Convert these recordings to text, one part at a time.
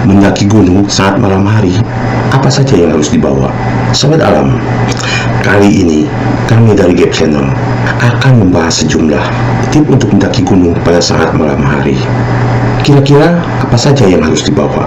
Mendaki gunung saat malam hari, apa saja yang harus dibawa? Sobat Alam, kali ini kami dari Gap Channel akan membahas sejumlah tip untuk mendaki gunung pada saat malam hari. Kira-kira apa saja yang harus dibawa?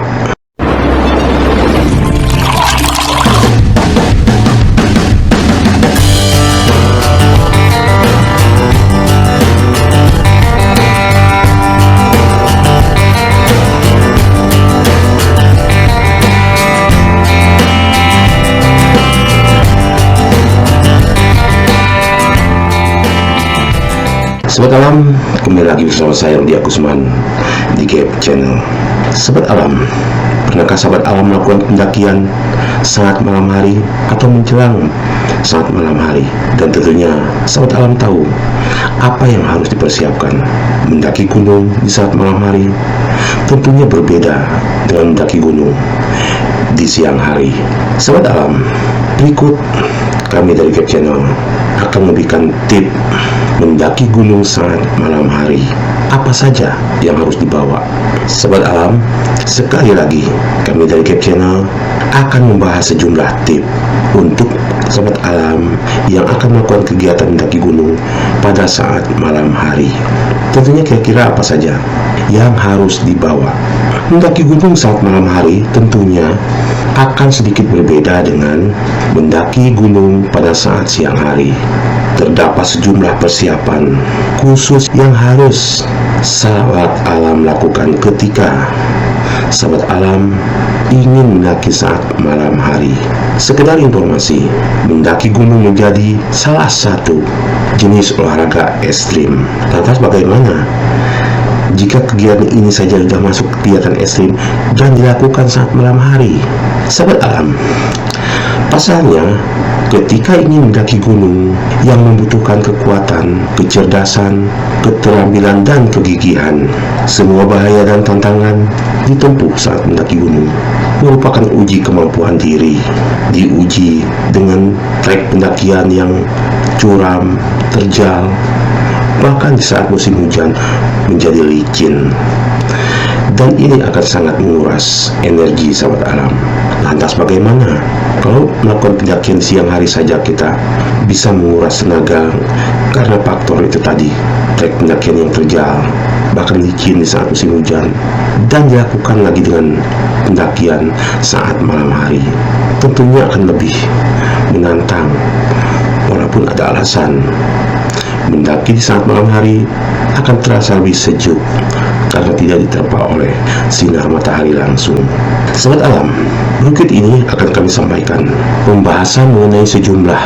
Sobat Alam, kembali lagi bersama saya Rudi Agusman di Gap Channel. Sobat Alam, pernahkah Sobat Alam melakukan pendakian saat malam hari atau menjelang saat malam hari? Dan tentunya Sobat Alam tahu apa yang harus dipersiapkan. Mendaki gunung di saat malam hari tentunya berbeda dengan mendaki gunung di siang hari. Sobat Alam, berikut kami dari Gap Channel akan memberikan tip mendaki gunung saat malam hari. Apa saja yang harus dibawa? Sobat Alam, sekali lagi kami dari Gap Channel akan membahas sejumlah tip untuk Sobat Alam yang akan melakukan kegiatan mendaki gunung pada saat malam hari. Tentunya kira-kira apa saja yang harus dibawa? Mendaki gunung saat malam hari tentunya akan sedikit berbeda dengan mendaki gunung pada saat siang hari. Terdapat sejumlah persiapan khusus yang harus Sobat Alam lakukan ketika Sobat Alam ingin mendaki saat malam hari. Sekedar informasi, mendaki gunung menjadi salah satu jenis olahraga ekstrim. Lantas bagaimana jika kegiatan ini saja sudah masuk kegiatan ekstrim dan dilakukan saat malam hari? Sobat Alam, pasalnya ketika ingin mendaki gunung yang membutuhkan kekuatan, kecerdasan, keterampilan, dan kegigihan, semua bahaya dan tantangan ditempuh saat mendaki gunung merupakan uji kemampuan diri. Diuji dengan trek pendakian yang curam, terjal, bahkan di saat musim hujan menjadi licin. Dan ini akan sangat menguras energi Sobat Alam. Lantas bagaimana kalau melakukan pendakian siang hari saja kita bisa menguras tenaga karena faktor itu tadi, trek pendakian yang terjal, bahkan licin di saat musim hujan, dan dilakukan lagi dengan pendakian saat malam hari? Tentunya akan lebih menantang. Walaupun ada alasan, mendaki di saat malam hari akan terasa lebih sejuk karena tidak diterpa oleh sinar matahari langsung. Sobat Alam, berikut ini akan kami sampaikan pembahasan mengenai sejumlah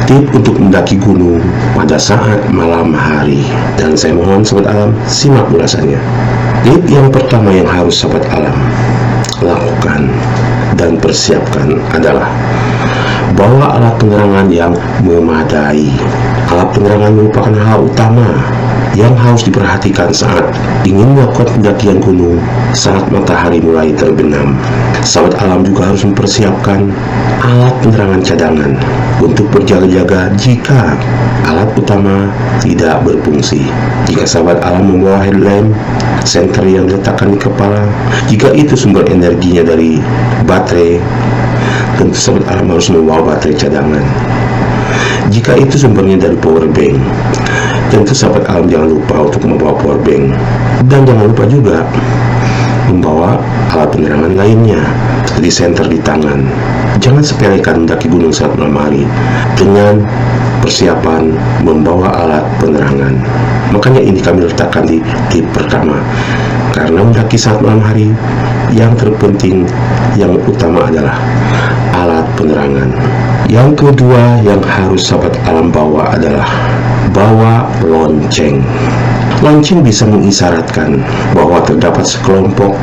tip untuk mendaki gunung pada saat malam hari. Dan saya mohon Sobat Alam simak ulasannya. Tip yang pertama yang harus Sobat Alam lakukan dan persiapkan adalah bawa alat penerangan yang memadai. Alat penerangan merupakan hal utama yang harus diperhatikan saat ingin melakukan pendakian gunung saat matahari mulai terbenam. Sobat Alam juga harus mempersiapkan alat penerangan cadangan untuk berjaga-jaga jika alat utama tidak berfungsi. Jika Sobat Alam membawa headlamp, senter yang diletakkan di kepala, jika itu sumber energinya dari baterai, tentu Sobat Alam harus membawa baterai cadangan. Jika itu sumbernya dari power bank, tentu Sobat Alam jangan lupa untuk membawa power bank. Dan jangan lupa juga membawa alat penerangan lainnya seperti senter di tangan. Jangan sepelekan mendaki gunung saat malam hari dengan persiapan membawa alat penerangan. Makanya ini kami letakkan di tip pertama, karena mendaki saat malam hari yang terpenting, yang utama adalah alat penerangan. Yang kedua yang harus Sobat Alam bawa adalah bawa lonceng. Lonceng bisa mengisyaratkan bahwa terdapat sekelompok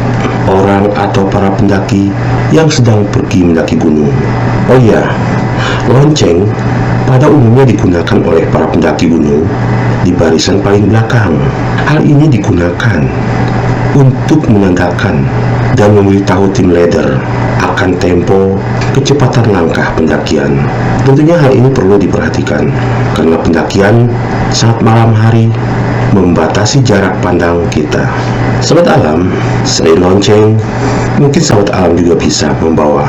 orang atau para pendaki yang sedang pergi mendaki gunung. Oh iya, lonceng pada umumnya digunakan oleh para pendaki gunung di barisan paling belakang. Hal ini digunakan untuk menandakan dan memberitahu tim leader akan tempo kecepatan langkah pendakian. Tentunya hal ini perlu diperhatikan karena pendakian saat malam hari membatasi jarak pandang kita. Sahabat alam, selain lonceng, mungkin sahabat alam juga bisa membawa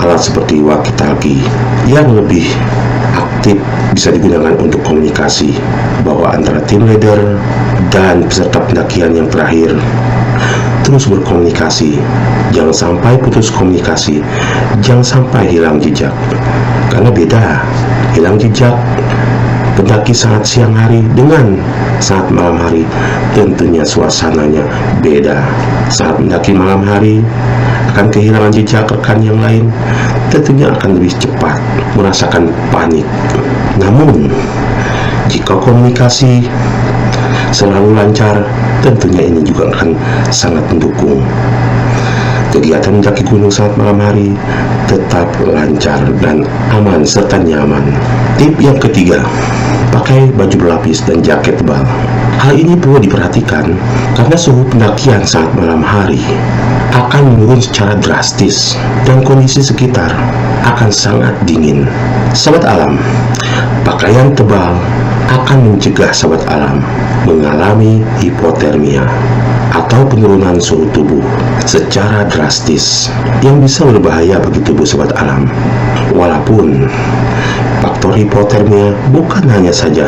alat seperti walkie-talkie yang lebih aktif, bisa digunakan untuk komunikasi bahwa antara tim leader dan peserta pendakian yang terakhir terus berkomunikasi. Jangan sampai putus komunikasi, jangan sampai hilang jejak. Karena beda hilang jejak pendaki saat siang hari dengan saat malam hari, tentunya suasananya beda. Saat mendaki malam hari akan kehilangan jejak rekan yang lain, tentunya akan lebih cepat merasakan panik. Namun jika komunikasi selalu lancar, tentunya ini juga akan sangat mendukung kegiatan mendaki gunung saat malam hari tetap lancar dan aman serta nyaman. Tip yang ketiga, pakai baju berlapis dan jaket tebal. Hal ini perlu diperhatikan karena suhu pendakian saat malam hari akan menurun secara drastis dan kondisi sekitar akan sangat dingin. Sahabat alam, pakaian tebal akan mencegah sahabat alam mengalami hipotermia atau penurunan suhu tubuh secara drastis yang bisa berbahaya bagi tubuh sahabat alam. Walaupun faktor hipotermia bukan hanya saja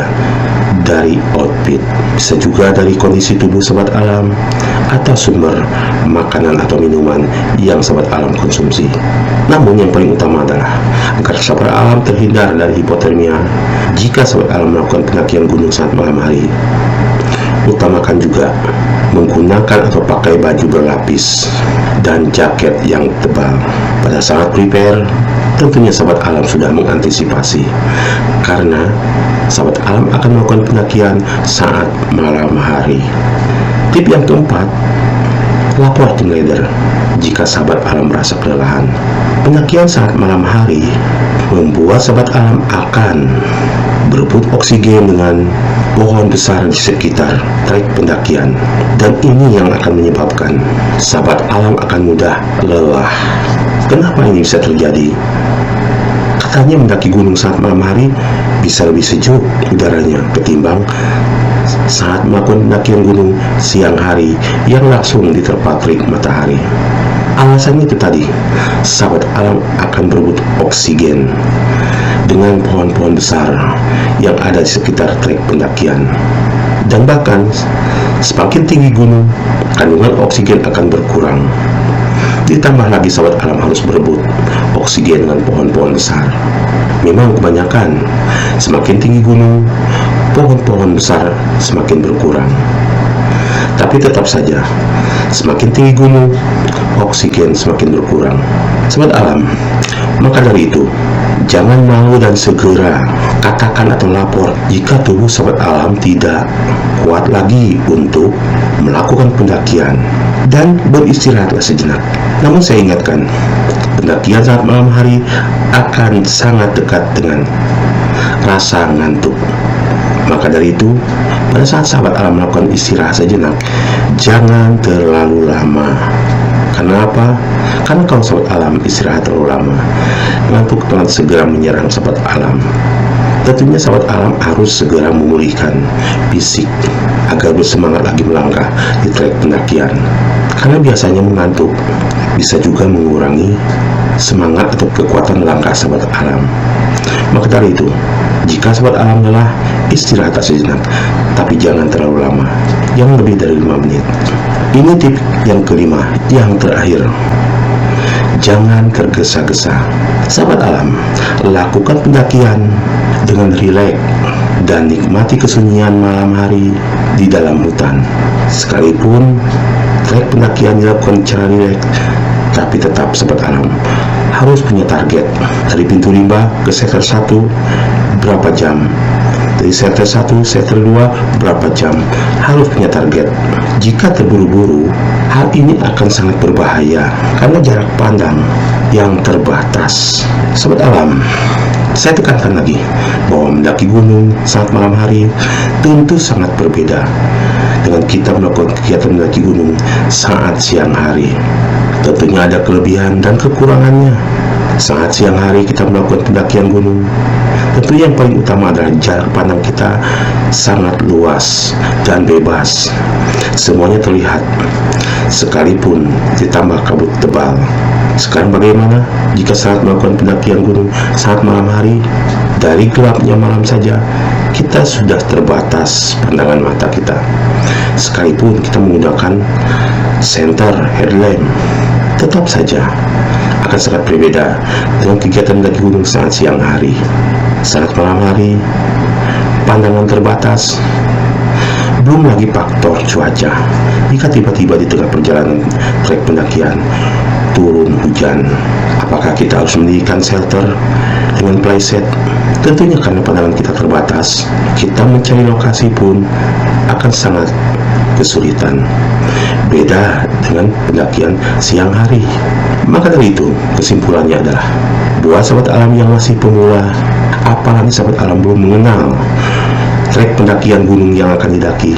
dari outfit, bisa juga dari kondisi tubuh sahabat alam atau sumber makanan atau minuman yang sahabat alam konsumsi. Namun yang paling utama adalah agar sahabat alam terhindar dari hipotermia jika sahabat alam melakukan pendakian gunung saat malam hari. Utamakan juga menggunakan atau pakai baju berlapis dan jaket yang tebal. Pada saat prepare, tentunya sahabat alam sudah mengantisipasi karena sahabat alam akan melakukan pendakian saat malam hari. Tip yang keempat, lapor tim leader jika sahabat alam merasa kelelahan. Pendakian saat malam hari membuat sahabat alam akan berebut oksigen dengan pohon besar di sekitar trek pendakian, dan ini yang akan menyebabkan sahabat alam akan mudah lelah. Kenapa ini bisa terjadi? Katanya mendaki gunung saat malam hari bisa lebih sejuk udaranya ketimbang saat melakukan pendakian gunung siang hari yang langsung diterpa terik matahari. Alasannya itu tadi, sahabat alam akan berebut oksigen dengan pohon-pohon besar yang ada di sekitar trek pendakian. Dan bahkan semakin tinggi gunung, kandungan oksigen akan berkurang. Ditambah lagi sahabat alam harus berebut oksigen dengan pohon-pohon besar. Memang kebanyakan semakin tinggi gunung, pohon-pohon besar semakin berkurang. Tapi tetap saja, semakin tinggi gunung, oksigen semakin berkurang. Sahabat alam, maka dari itu, jangan malu dan segera katakan atau lapor jika tubuh sahabat alam tidak kuat lagi untuk melakukan pendakian, dan beristirahatlah sejenak. Namun saya ingatkan, pendakian saat malam hari akan sangat dekat dengan rasa ngantuk. Maka dari itu, pada saat sahabat alam melakukan istirahat sejenak, jangan terlalu lama. Kenapa? Karena kalau sahabat alam istirahat terlalu lama, ngantuk akan segera menyerang sahabat alam. Tentunya sahabat alam harus segera memulihkan fisik agar bersemangat lagi melangkah di trek pendakian. Karena biasanya mengantuk bisa juga mengurangi semangat atau kekuatan langkah sahabat alam. Maka dari itu, jika sahabat alam lelah, istirahat sejenak, tapi jangan terlalu lama, yang lebih dari 5 menit. Ini tip yang kelima, yang terakhir. Jangan tergesa-gesa. Sahabat alam, lakukan pendakian dengan rileks dan nikmati kesunyian malam hari di dalam hutan. Sekalipun trek pendakian dilakukan secara rileks, tapi tetap sahabat alam harus punya target. Dari pintu rimba ke sektor 1 berapa jam, dari sektor 1, sektor 2 berapa jam, harus punya target. Jika terburu-buru, hal ini akan sangat berbahaya karena jarak pandang yang terbatas. Sahabat alam, saya tekankan lagi bahwa mendaki gunung saat malam hari tentu sangat berbeda dengan kita melakukan kegiatan mendaki gunung saat siang hari. Tentunya ada kelebihan dan kekurangannya. Saat siang hari kita melakukan pendakian gunung, tentu yang paling utama adalah jarak pandang kita sangat luas dan bebas. Semuanya terlihat, sekalipun ditambah kabut tebal. Sekarang bagaimana jika saat melakukan pendakian gunung saat malam hari? Dari gelapnya malam saja, kita sudah terbatas pandangan mata kita. Sekalipun kita menggunakan center headlamp, tetap saja akan sangat berbeda dengan kegiatan mendaki gunung saat siang hari. Saat malam hari, pandangan terbatas. Belum lagi faktor cuaca. Jika tiba-tiba di tengah perjalanan trek pendakian turun hujan, apakah kita harus mendirikan shelter dengan playset? Tentunya karena pandangan kita terbatas, kita mencari lokasi pun akan sangat kesulitan. Beda dengan pendakian siang hari. Maka dari itu, kesimpulannya adalah buat sahabat alam yang masih pemula, apalagi sahabat alam belum mengenal trek pendakian gunung yang akan didaki,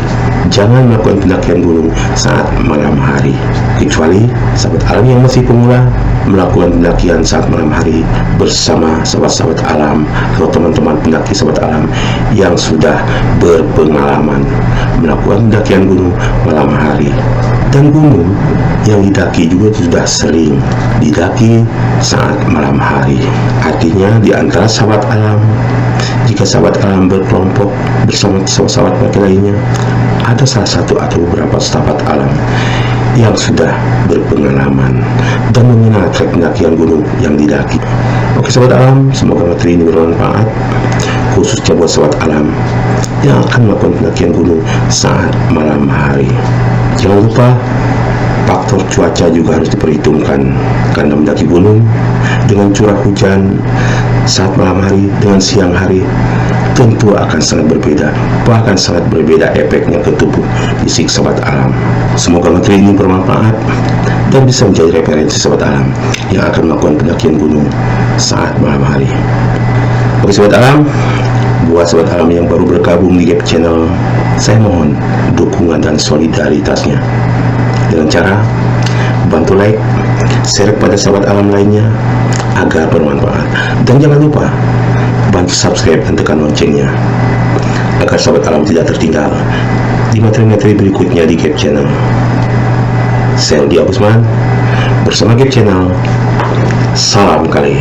jangan melakukan pendakian gunung saat malam hari. Kecuali sahabat alam yang masih pemula melakukan pendakian saat malam hari bersama sahabat-sahabat alam atau teman-teman pendaki sahabat alam yang sudah berpengalaman melakukan pendakian gunung malam hari. Dan gunung yang didaki juga sudah sering didaki saat malam hari. Artinya di antara sahabat alam, jika sahabat alam berkelompok bersama sahabat laki lainnya, ada salah satu atau beberapa sahabat alam yang sudah berpengalaman dan mengenal trek pendakian gunung yang didaki. Oke sahabat alam, semoga materi ini bermanfaat, khususnya buat sahabat alam yang akan melakukan pendakian gunung saat malam hari. Jangan lupa faktor cuaca juga harus diperhitungkan, karena mendaki gunung dengan curah hujan saat malam hari dengan siang hari tentu akan sangat berbeda, bahkan sangat berbeda efeknya ke tubuh fisik sahabat alam. Semoga materi ini bermanfaat dan bisa menjadi referensi sahabat alam yang akan melakukan pendakian gunung saat malam hari. Oke sahabat alam, buat sahabat alam yang baru bergabung di Gap Channel, saya mohon dukungan dan solidaritasnya dengan cara bantu like, share kepada sahabat alam lainnya agar bermanfaat, dan jangan lupa bantu subscribe dan tekan loncengnya agar sahabat alam tidak tertinggal di materi-materi berikutnya di Gap Channel. Saya Rudi Agusman bersama Gap Channel. Salam kali.